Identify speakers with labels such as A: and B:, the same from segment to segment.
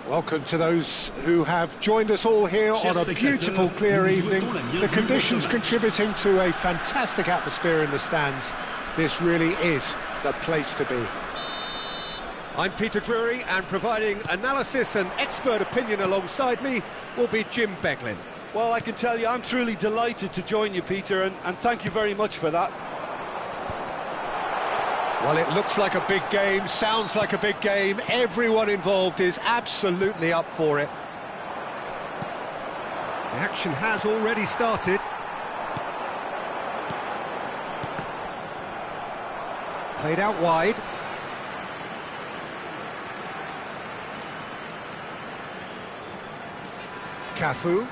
A: Welcome to those who have joined us all here on a beautiful, clear evening. The conditions contributing to a fantastic atmosphere in the stands. This really is the place to be. I'm Peter Drury, and providing analysis and expert opinion alongside me will be Jim Beglin.
B: Well, I can tell you I'm truly delighted to join you, Peter, and thank you very much for that.
A: Well, it looks like a big game, sounds like a big game. Everyone involved is absolutely up for it. The action has already started. Played out wide. Cafu.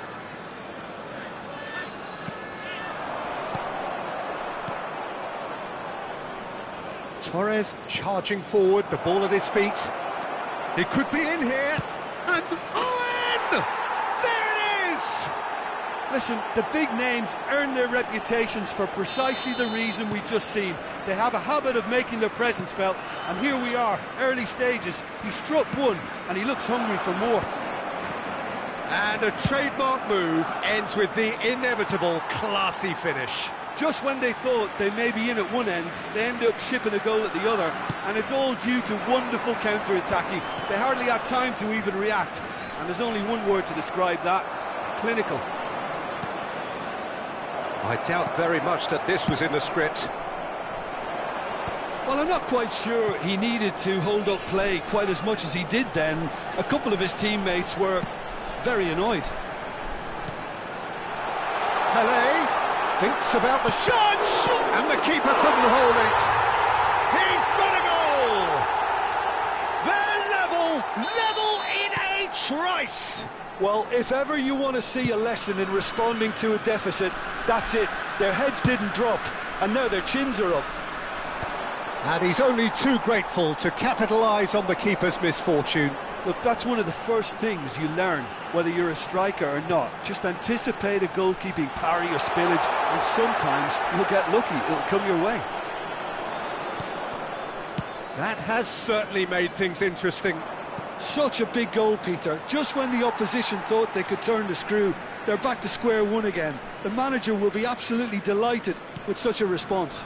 A: Torres charging forward, the ball at his feet. It could be in here, and Owen! There it is!
B: Listen, the big names earn their reputations for precisely the reason we've just seen. They have a habit of making their presence felt, and here we are, early stages. He struck one, and he looks hungry for more.
A: And a trademark move ends with the inevitable classy finish.
B: Just when they thought they may be in at one end, they end up shipping a goal at the other, and it's all due to wonderful counter-attacking. They hardly had time to even react, and there's only one word to describe that: clinical.
A: I doubt very much that this was in the script.
B: Well, I'm not quite sure he needed to hold up play quite as much as he did then. A couple of his teammates were very annoyed.
A: Tele thinks about the shot, and the keeper couldn't hold it. He's got a goal! They're level in a trice.
B: Well, if ever you want to see a lesson in responding to a deficit, that's it. Their heads didn't drop, and now their chins are up.
A: And he's only too grateful to capitalise on the keeper's misfortune.
B: Look, that's one of the first things you learn, whether you're a striker or not. Just anticipate a goalkeeping parry or spillage, and sometimes you'll get lucky, it'll come your way.
A: That has certainly made things interesting.
B: Such a big goal, Peter. Just when the opposition thought they could turn the screw, they're back to square one again. The manager will be absolutely delighted with such a response.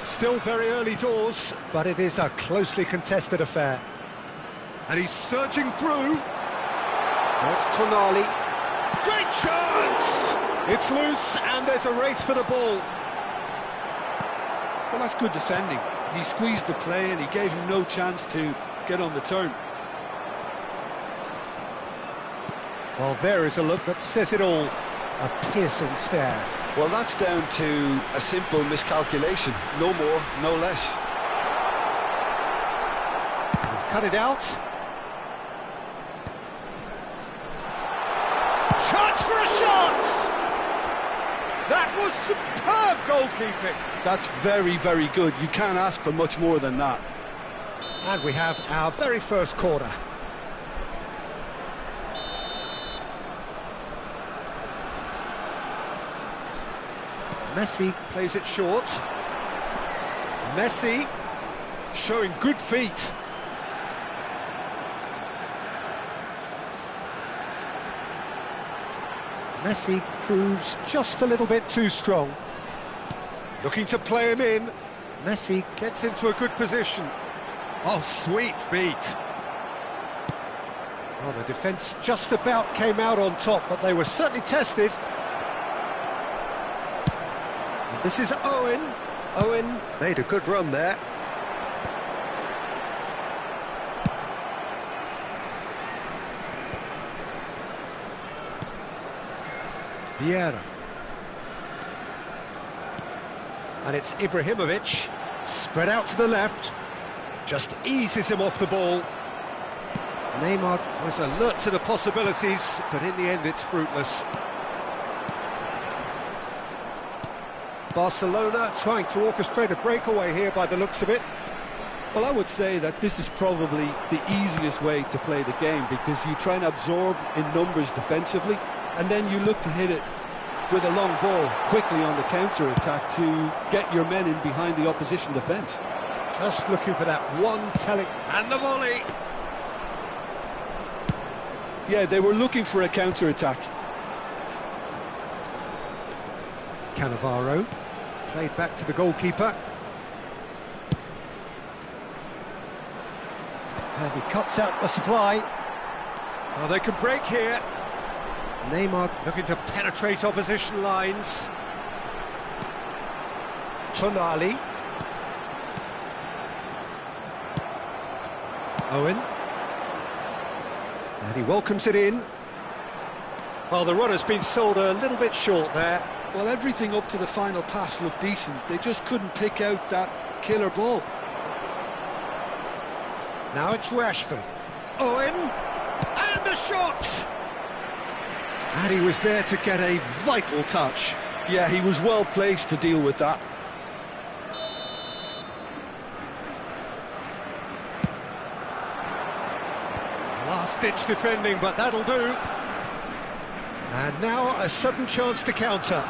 A: Still very early doors, but it is a closely contested affair. And he's surging through. That's Tonali. Great chance! It's loose, and there's a race for the ball.
B: Well, that's good defending. He squeezed the play, and he gave him no chance to get on the turn.
A: Well, there is a look that says it all. A piercing stare.
B: Well, that's down to a simple miscalculation. No more, no less.
A: He's cut it out. Chance for a shot! That was superb goalkeeping.
B: That's very, very good. You can't ask for much more than that.
A: And we have our very first corner. Messi plays it short. Messi showing good feet. Messi proves just a little bit too strong. Looking to play him in. Messi gets into a good position. Oh, sweet feet. Well, the defence just about came out on top, but they were certainly tested. And this is Owen. Owen made a good run there. Vieira. And it's Ibrahimovic, spread out to the left, just eases him off the ball. Neymar was alert to the possibilities, but in the end it's fruitless. Barcelona trying to orchestrate a breakaway here by the looks of it.
B: Well, I would say that this is probably the easiest way to play the game, because you try and absorb in numbers defensively, and then you look to hit it with a long ball quickly on the counter-attack to get your men in behind the opposition defence.
A: Just looking for that one telling... And the volley!
B: Yeah, they were looking for a counter-attack.
A: Cannavaro played back to the goalkeeper. And he cuts out the supply. Oh, they can break here. Neymar looking to penetrate opposition lines. Tonali. Owen. And he welcomes it in. Well, the runner's been sold a little bit short there.
B: Well, everything up to the final pass looked decent. They just couldn't pick out that killer ball.
A: Now it's Rashford. Owen. And the shot! And he was there to get a vital touch.
B: Yeah, he was well placed to deal with that.
A: Last-ditch defending, but that'll do. And now a sudden chance to counter.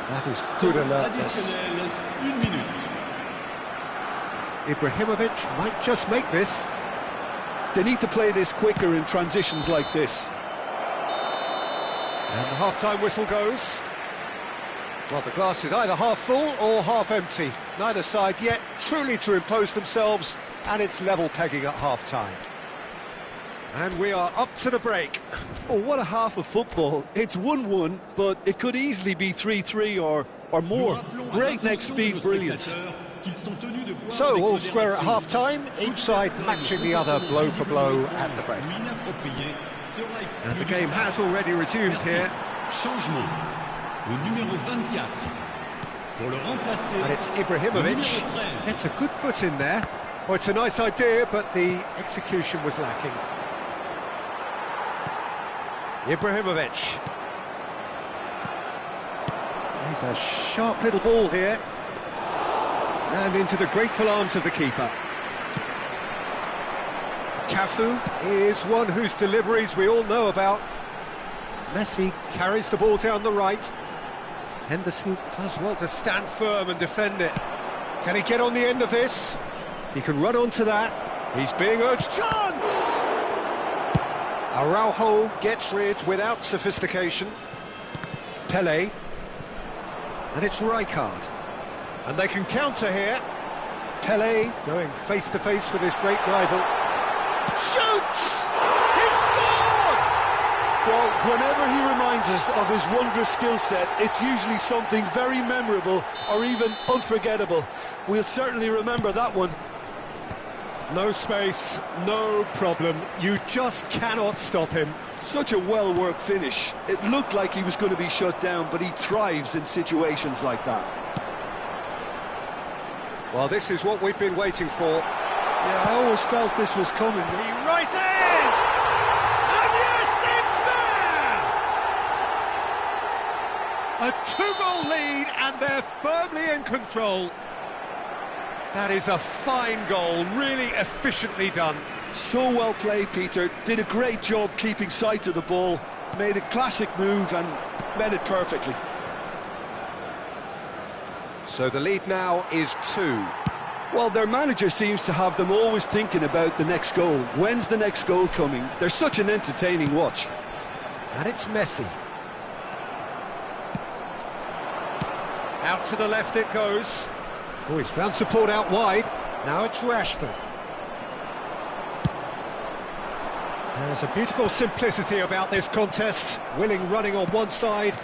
A: That is good alertness. Ibrahimovic might just make this.
B: They need to play this quicker in transitions like this.
A: And the half-time whistle goes. Well, the glass is either half full or half empty. Neither side yet truly to impose themselves, and it's level pegging at half-time. And we are up to the break.
B: Oh, what a half of football. It's 1-1, but it could easily be 3-3 or more. Breakneck speed brilliance.
A: So, all square at half-time, each side matching the other blow for blow at the break. And the game has already resumed here. And it's Ibrahimovic. Gets a good foot in there. Well, it's a nice idea, but the execution was lacking. Ibrahimovic. He's a sharp little ball here. And into the grateful arms of the keeper. Cafu is one whose deliveries we all know about. Messi carries the ball down the right. Henderson does well to stand firm and defend it. Can he get on the end of this? He can run onto that. He's being urged. Chance! Araujo gets rid without sophistication. Pele. And it's Rijkaard. And they can counter here. Pele going face-to-face with his great rival. Shoots! He scored!
B: Well, whenever he reminds us of his wondrous skill set, it's usually something very memorable or even unforgettable. We'll certainly remember that one.
A: No space, no problem. You just cannot stop him.
B: Such a well-worked finish. It looked like he was going to be shut down, but he thrives in situations like that.
A: Well, this is what we've been waiting for.
B: Yeah, I always felt this was coming.
A: He rises! And yes, it's there! A two-goal lead, and they're firmly in control. That is a fine goal, really efficiently done.
B: So well played, Peter. Did a great job keeping sight of the ball. Made a classic move and met it perfectly.
A: So the lead now is 2.
B: Well, their manager seems to have them always thinking about the next goal. When's the next goal coming? They're such an entertaining watch.
A: And it's Messi. Out to the left it goes. Oh, he's found support out wide. Now it's Rashford. There's a beautiful simplicity about this contest. Willing running on one side,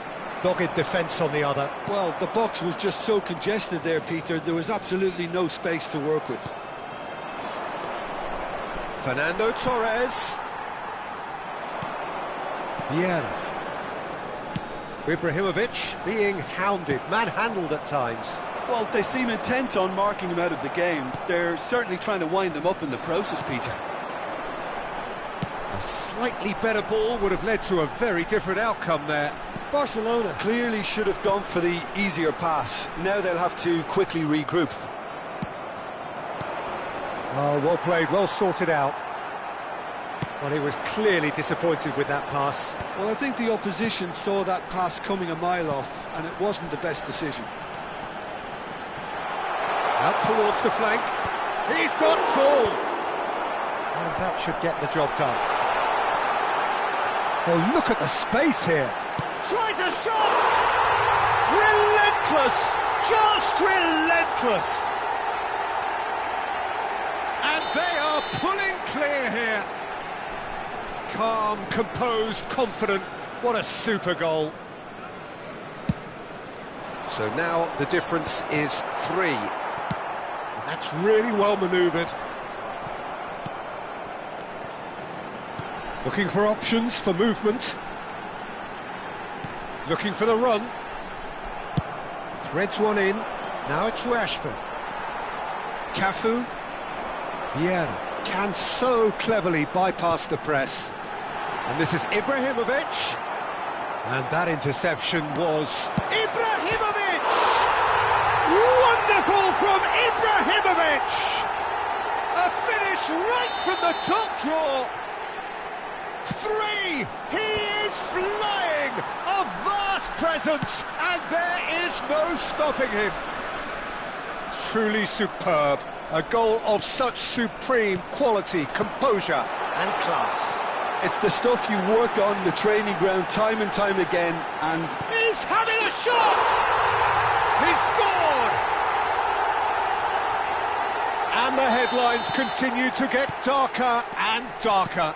A: dogged defence on the other.
B: Well, the box was just so congested there, Peter. There was absolutely no space to work with.
A: Fernando Torres. Vieira. Ibrahimovic being hounded, manhandled at times.
B: Well, they seem intent on marking him out of the game. They're certainly trying to wind him up in the process, Peter.
A: A slightly better ball would have led to a very different outcome there.
B: Barcelona clearly should have gone for the easier pass. Now they'll have to quickly regroup.
A: Oh, well played, well sorted out. Well, he was clearly disappointed with that pass.
B: Well, I think the opposition saw that pass coming a mile off, and it wasn't the best decision.
A: Out towards the flank. He's got full. And that should get the job done. Oh, look at the space here. Tries a shot! Relentless! Just relentless! And they are pulling clear here. Calm, composed, confident. What a super goal. So now the difference is 3. And that's really well manoeuvred. Looking for options for movement. Looking for the run. Threads one in. Now it's Rashford. Cafu. Vieira can so cleverly bypass the press. And this is Ibrahimovic. And that interception was Ibrahimovic! Wonderful from Ibrahimovic! A finish right from the top draw. 3! He is flying! A vast presence, and there is no stopping him. Truly superb. A goal of such supreme quality, composure and class.
B: It's the stuff you work on the training ground time and time again, and...
A: He's having a shot! He scored! And the headlines continue to get darker and darker.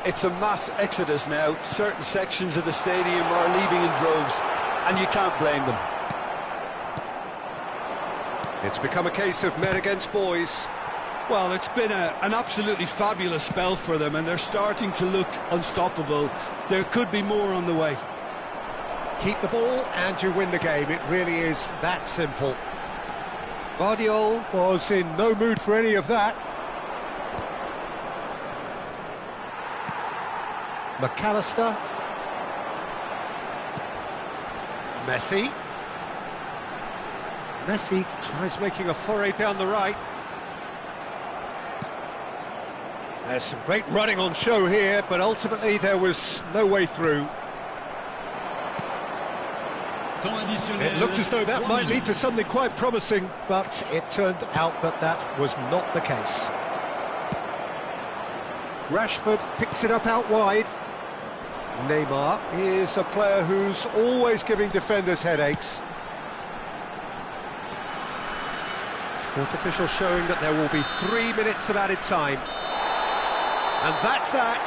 B: It's a mass exodus now. Certain sections of the stadium are leaving in droves, and you can't blame them.
A: It's become a case of men against boys.
B: Well, it's been an absolutely fabulous spell for them, and they're starting to look unstoppable. There could be more on the way.
A: Keep the ball and you win the game. It really is that simple. Guardiola was in no mood for any of that. McAllister. Messi. Messi tries making a foray down the right. There's some great running on show here, but ultimately there was no way through. It looked as though that might lead to something quite promising, but it turned out that that was not the case. Rashford picks it up out wide. Neymar is a player who's always giving defenders headaches. Fourth official showing that there will be 3 minutes of added time. And that's that.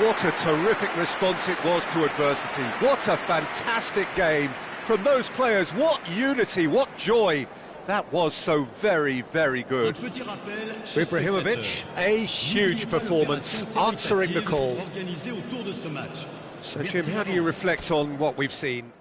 A: What a terrific response it was to adversity. What a fantastic game from those players. What unity, what joy. That was so very, very good. Ibrahimovic, a huge performance, answering the call. So, Jim, how do you reflect on what we've seen?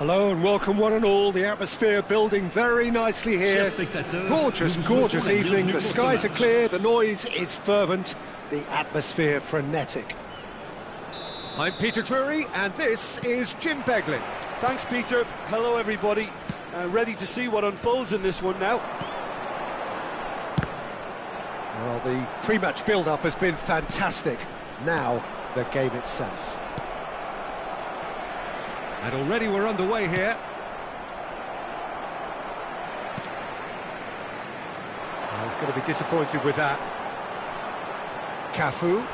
A: Hello and welcome one and all. The atmosphere building very nicely here. Gorgeous, gorgeous evening. The skies are clear, the noise is fervent, the atmosphere frenetic. I'm Peter Drury and this is Jim Beglin.
B: Thanks, Peter. Hello, everybody. Ready to see what unfolds in this one now.
A: Well, the pre-match build-up has been fantastic. Now, the game itself. And already we're underway here. Oh, he's going to be disappointed with that. Cafu.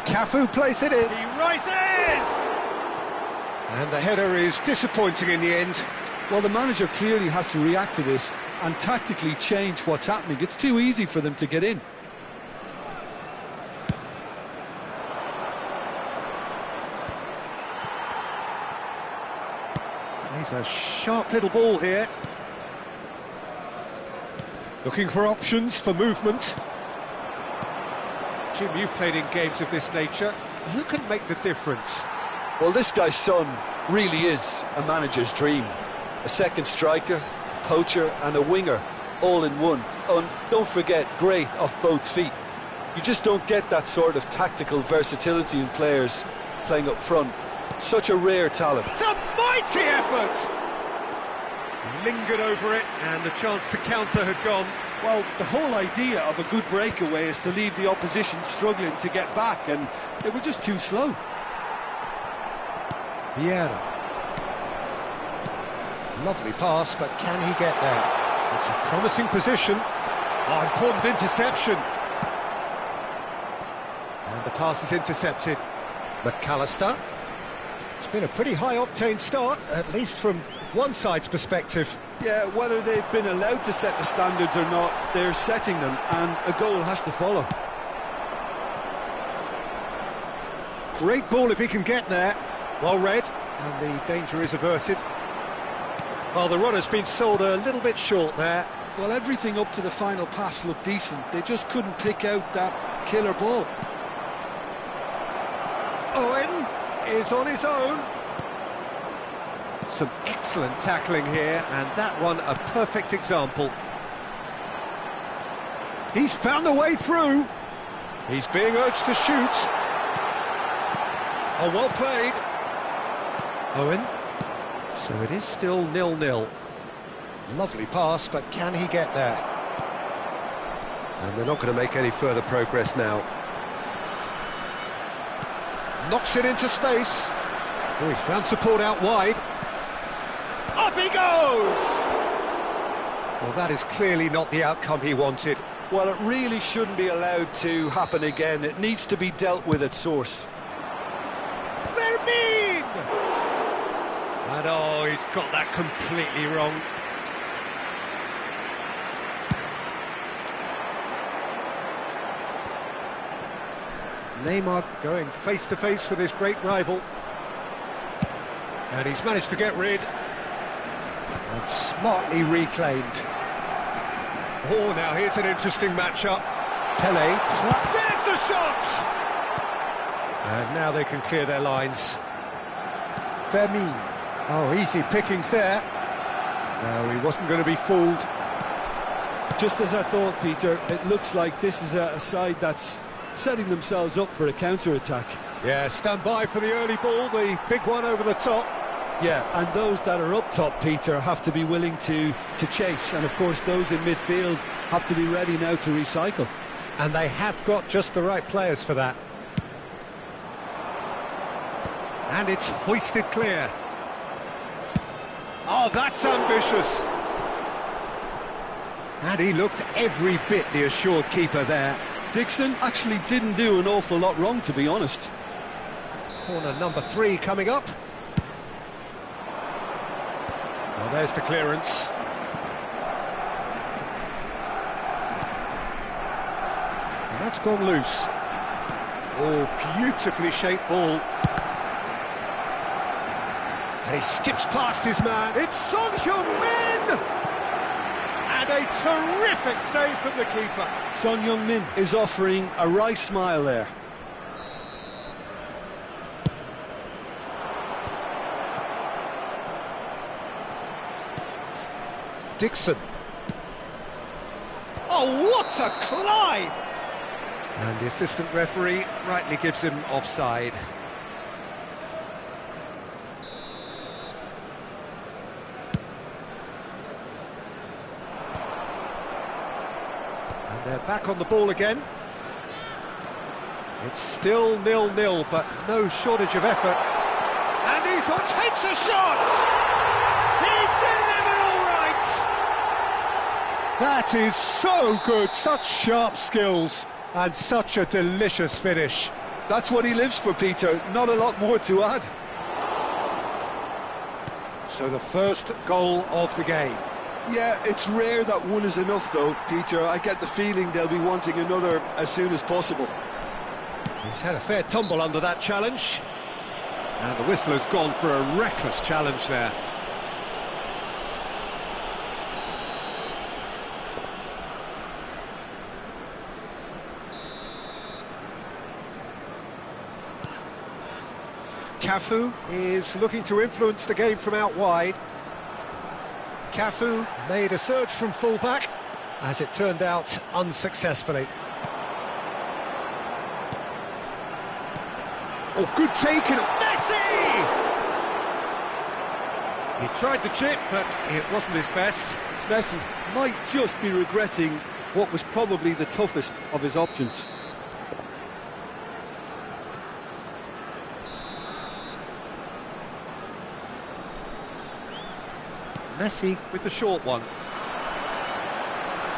A: Cafu plays it in.
C: He rises!
A: And the header is disappointing in the end.
B: Well, the manager clearly has to react to this and tactically change what's happening. It's too easy for them to get in.
A: He's a sharp little ball here. Looking for options, for movement. Jim, you've played in games of this nature. Who can make the difference?
B: Well, this guy's son really is a manager's dream. A second striker, poacher and a winger, all in one. Oh, and don't forget, great off both feet. You just don't get that sort of tactical versatility in players playing up front. Such a rare talent.
A: It's a mighty effort! He lingered over it and the chance to counter had gone.
B: Well, the whole idea of a good breakaway is to leave the opposition struggling to get back, and they were just too slow.
A: Vieira. Lovely pass, but can he get there? It's a promising position. Oh, important interception. And the pass is intercepted. McAllister. It's been a pretty high-octane start, at least from one side's perspective.
B: Yeah, whether they've been allowed to set the standards or not, they're setting them, and a goal has to follow.
A: Great ball if he can get there. Well read, and the danger is averted. Well, the runner's been sold a little bit short there.
B: Well, everything up to the final pass looked decent. They just couldn't pick out that killer ball.
A: Owen is on his own. Some excellent tackling here, and that one a perfect example. He's found a way through. He's being urged to shoot. Oh, well played. Owen. So it is still 0-0. Lovely pass, but can he get there? And they're not going to make any further progress now. Knocks it into space. Oh, he's found support out wide. Up he goes! Well, that is clearly not the outcome he wanted.
B: Well, it really shouldn't be allowed to happen again. It needs to be dealt with at source.
A: Fermin! And oh, he's got that completely wrong. Neymar going face-to-face with his great rival. And he's managed to get rid. And smartly reclaimed. Oh, now here's an interesting matchup. Pele. There's the shot! And now they can clear their lines. Fermin. Oh, easy pickings there. No, he wasn't going to be fooled.
B: Just as I thought, Peter, it looks like this is a side that's setting themselves up for a counter-attack.
A: Yeah, stand by for the early ball, the big one over the top.
B: Yeah, and those that are up top, Peter, have to be willing to chase. And, of course, those in midfield have to be ready now to recycle.
A: And they have got just the right players for that. And it's hoisted clear. Oh, that's ambitious. And he looked every bit the assured keeper there.
B: Dixon actually didn't do an awful lot wrong, to be honest.
A: Corner number 3 coming up. Well, there's the clearance. And that's gone loose. Oh, beautifully shaped ball. And he skips past his man. It's Son Heung-min! And a terrific save from the keeper.
B: Son Heung-min is offering a wry smile there.
A: Dixon. Oh, what a climb! And the assistant referee rightly gives him offside. And they're back on the ball again. It's still 0-0, but no shortage of effort. And he takes a shot! He's delivered all right! That is so good, such sharp skills, and such a delicious finish.
B: That's what he lives for, Peter, not a lot more to add.
A: So the first goal of the game.
B: Yeah, it's rare that one is enough though, Peter. I get the feeling they'll be wanting another as soon as possible.
A: He's had a fair tumble under that challenge. And the whistle has gone for a reckless challenge there. Cafu is looking to influence the game from out wide. Cafu made a surge from full-back, as it turned out unsuccessfully. Oh, good take, and Messi! He tried the chip, but it wasn't his best.
B: Messi might just be regretting what was probably the toughest of his options.
A: Messi with the short one.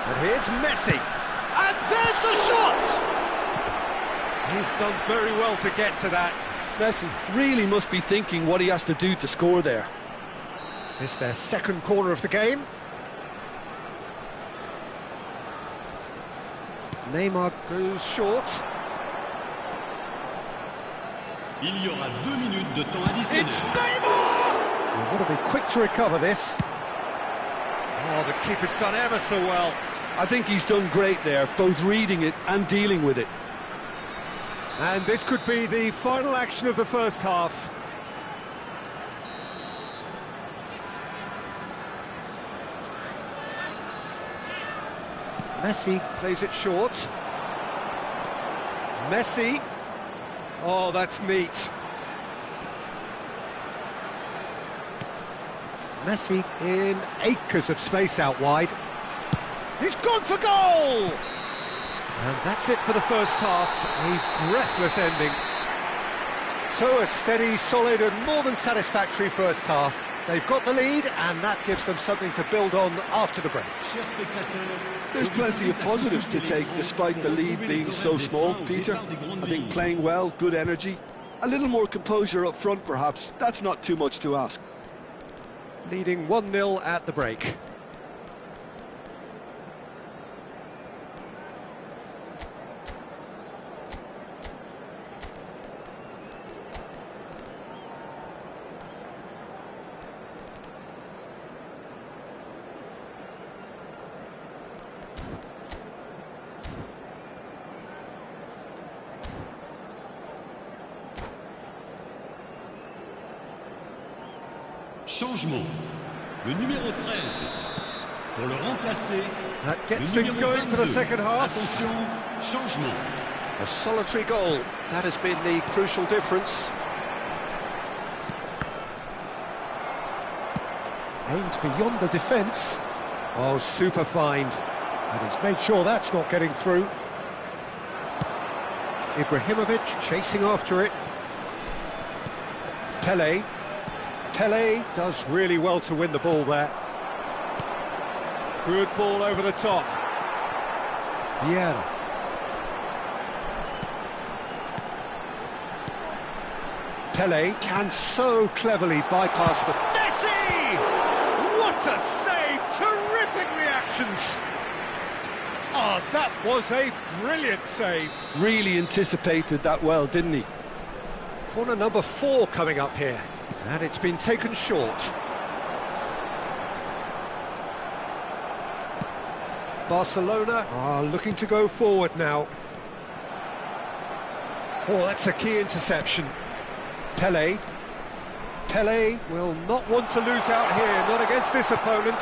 A: And here's Messi. And there's the shot! He's done very well to get to that.
B: Messi really must be thinking what he has to do to score there.
A: It's their second corner of the game. Neymar goes short.
C: Il y aura 2 minutes de temps additionnel.
A: It's Neymar! You've got to be quick to recover this. Oh, the keeper's done ever so well.
B: I think he's done great there, both reading it and dealing with it.
A: And this could be the final action of the first half. Messi plays it short. Messi. Oh, that's neat. Messi in acres of space out wide. He's gone for goal! And that's it for the first half, a breathless ending. So a steady, solid and more than satisfactory first half. They've got the lead and that gives them something to build on after the break.
B: There's plenty of positives to take despite the lead being so small, Peter. I think playing well, good energy, a little more composure up front perhaps, that's not too much to ask.
A: Leading 1-0 at the break.
C: Changement. Le numéro 13. Pour le remplacer.
A: That gets things going for the second half.
C: Attention, changement.
A: A solitary goal. That has been the crucial difference. Aimed beyond the defence. Oh, super find. And he's made sure that's not getting through. Ibrahimovic chasing after it. Pele. Pele does really well to win the ball there. Good ball over the top. Vieira. Pele can so cleverly bypass the... Messi! What a save! Terrific reactions! Oh, that was a brilliant save.
B: Really anticipated that well, didn't he?
A: Corner number 4 coming up here. And it's been taken short. Barcelona are looking to go forward now. Oh, that's a key interception. Pele. Pele will not want to lose out here, not against this opponent.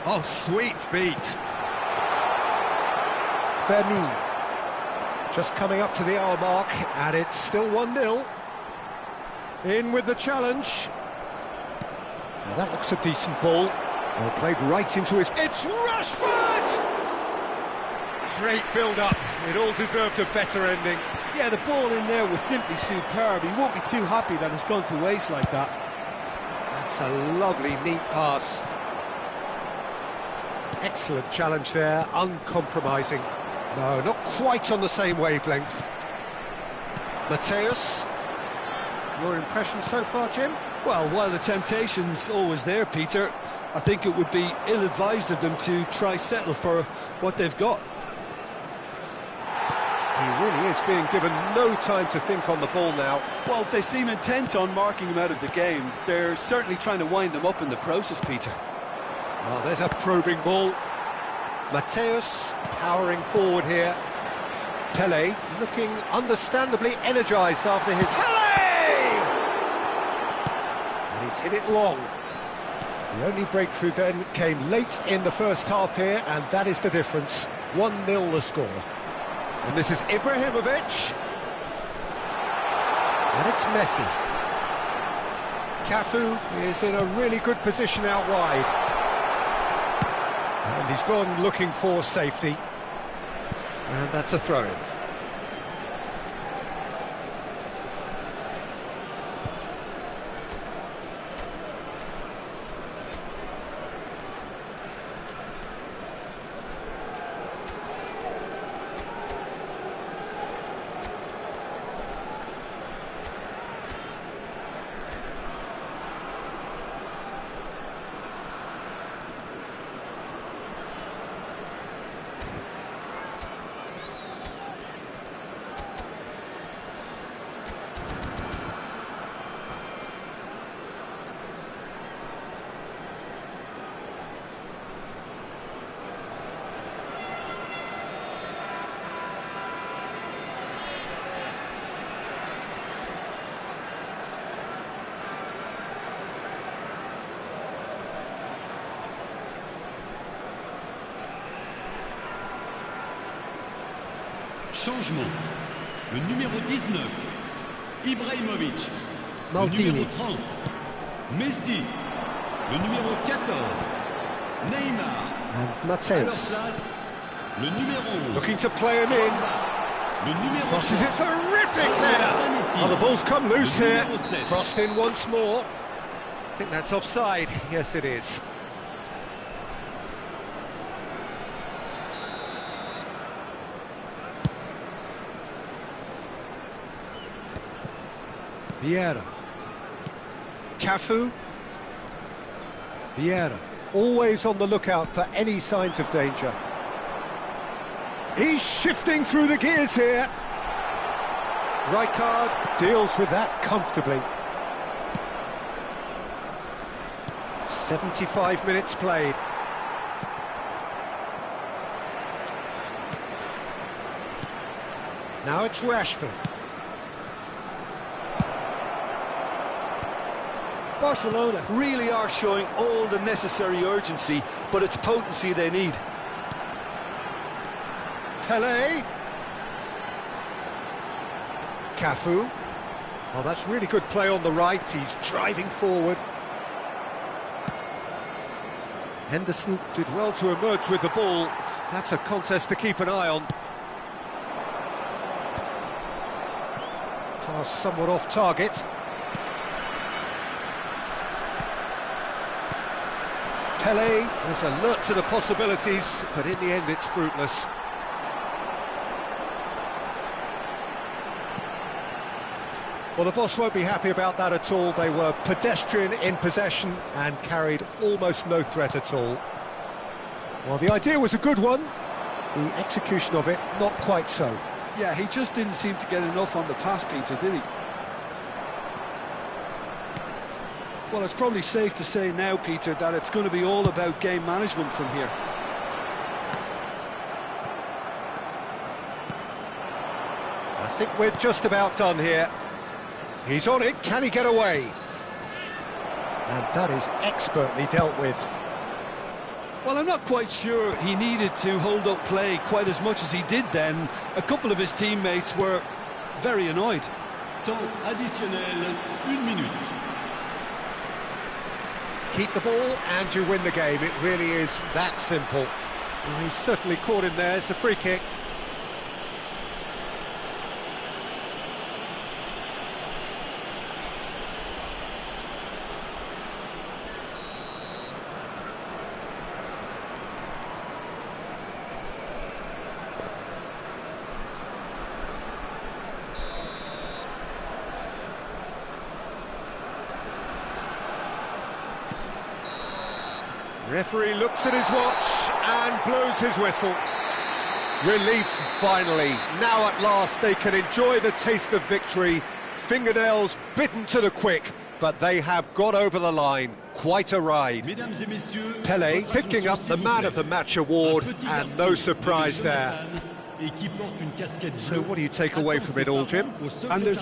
A: Oh, sweet feet. Vermeer. Just coming up to the hour mark, and it's still 1-0. In with the challenge. Now that looks a decent ball. Well, played right into his... It's Rashford! Great build-up. It all deserved a better ending.
B: Yeah, the ball in there was simply superb. He won't be too happy that it's gone to waste like that.
A: That's a lovely, neat pass. Excellent challenge there, uncompromising. No, not quite on the same wavelength. Mateus, your impression so far, Jim?
B: Well, while the temptation's always there, Peter, I think it would be ill-advised of them to try settle for what they've got.
A: He really is being given no time to think on the ball now.
B: Well, they seem intent on marking him out of the game. They're certainly trying to wind them up in the process, Peter.
A: Oh, there's a probing ball. Mateus powering forward here. Pele looking understandably energised after his... Pele! And he's hit it long. The only breakthrough then came late in the first half here, and that is the difference. 1-0 the score. And this is Ibrahimovic. And it's Messi. Cafu is in a really good position out wide. And he's gone looking for safety. And that's a throw-in.
C: Changement. Le numéro 19, Ibrahimovic.
A: Maldini.
C: Le numéro 30, Messi. Le numéro 14, Neymar.
A: And
C: À leur
A: Mateus.
C: place, le numéro 11.
A: Looking to play him in.
C: Le numéro
A: Crosses it,
C: 3,
A: terrific header! Oh, the ball's come loose here. Crossed in once more. I think that's offside. Yes, it is. Vieira. Cafu. Vieira. Always on the lookout for any signs of danger. He's shifting through the gears here. Rijkaard deals with that comfortably. 75 minutes played. Now it's Rashford.
B: Barcelona really are showing all the necessary urgency, but it's potency they need.
A: Pele. Cafu. Oh, that's really good play on the right. He's driving forward. Henderson did well to emerge with the ball. That's a contest to keep an eye on. Pass somewhat off target. Pele is alert to the possibilities, but in the end it's fruitless. Well, the boss won't be happy about that at all. They were pedestrian in possession and carried almost no threat at all. Well, the idea was a good one. The execution of it, not quite so.
B: Yeah, he just didn't seem to get enough on the pass, Peter, did he? Well, it's probably safe to say now, Peter, that it's going to be all about game management from here.
A: I think we're just about done here. He's on it, can he get away? And that is expertly dealt with.
B: Well, I'm not quite sure he needed to hold up play quite as much as he did then. A couple of his teammates were very annoyed.
C: Temps additionnel, 1 minute.
A: Keep the ball and you win the game. It really is that simple. Well, he's certainly caught him there. It's a free kick. Referee looks at his watch and blows his whistle. Relief, finally. Now at last they can enjoy the taste of victory. Fingernails bitten to the quick, but they have got over the line. Quite a ride.
C: Mesdames et messieurs,
A: Pelé
C: votre
A: picking up the
C: attention,
A: Man
C: s'il
A: of the
C: vous plaît.
A: Match award,
C: Un petit
A: and
C: garçon
A: no surprise
C: de
A: there.
C: Et qui porte une casquette
A: So
C: bleue.
A: what do you take away from it all, Jim?
C: Au second
B: And there's a